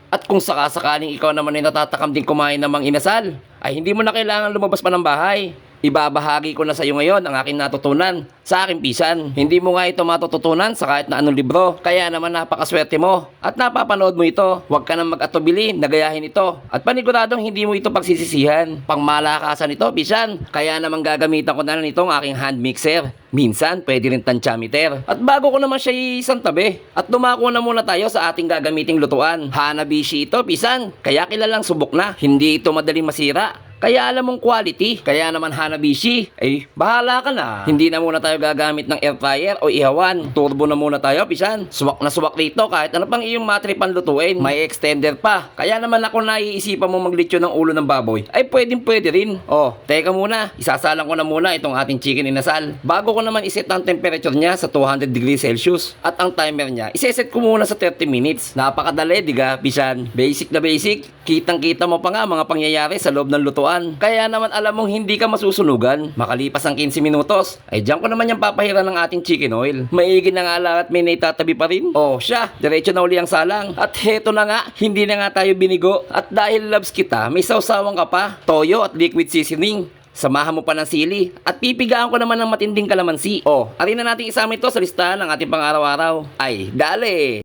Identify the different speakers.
Speaker 1: At kung sakasakaling ikaw naman ay natatakam din kumain ng mga inasal, ay hindi mo na kailangan lumabas pa ng bahay. Ibabahagi ko na sa iyo ngayon ang aking natutunan sa aking pisan. Hindi mo nga ito matututunan sa kahit na anong libro. Kaya naman napakaswerte mo at napapanood mo ito. Huwag ka nang mag-atubili na gayahin ito. At paniguradong hindi mo ito pagsisisihan. Pangmalakasan ito, pisan. Kaya naman gagamitan ko na lang itong aking hand mixer. Minsan, pwede rin tantyameter. At bago ko naman siya isang tabi, at dumako na muna tayo sa ating gagamiting lutuan. Hanabishi ito, pisan. Kaya kilalang subok na. Hindi ito madaling masira. Kaya alam mong quality. Kaya naman Hanabishi, ay bahala ka na. Hindi na muna tayo gagamit ng air fryer o ihawan. Turbo na muna tayo, pisan. Suwak na suwak dito kahit ano pang iyong matripan lutuin. May extender pa. Kaya naman ako naiisipan mo maglitsyo ng ulo ng baboy, ay pwedeng pwede rin. Oh, teka muna. Isasalang ko na muna itong ating chicken inasal. Bago ko naman iset ang temperature niya sa 200 degrees Celsius. At ang timer niya, iseset ko muna sa 30 minutes. Napakadali, diga, pisan. Basic na basic. Kitang-kita mo pa nga mga pangyayari sa loob ng lutuan. Kaya naman alam mong hindi ka masusunugan. Makalipas ang 15 minutos, ay diyan ko naman yung papahiran ng ating chicken oil. Maigi na nga lang at may naitatabi pa rin. Oh, siya, diretso na uli ang salang. At heto na nga, hindi na nga tayo binigo. At dahil loves kita, may sawsawan ka pa. Toyo at liquid seasoning. Samahan mo pa ng sili at pipigaan ko naman ng matinding kalamansi. Oh, arin na natin isama ito sa listahan ng ating pang-araw-araw. Ay, dali!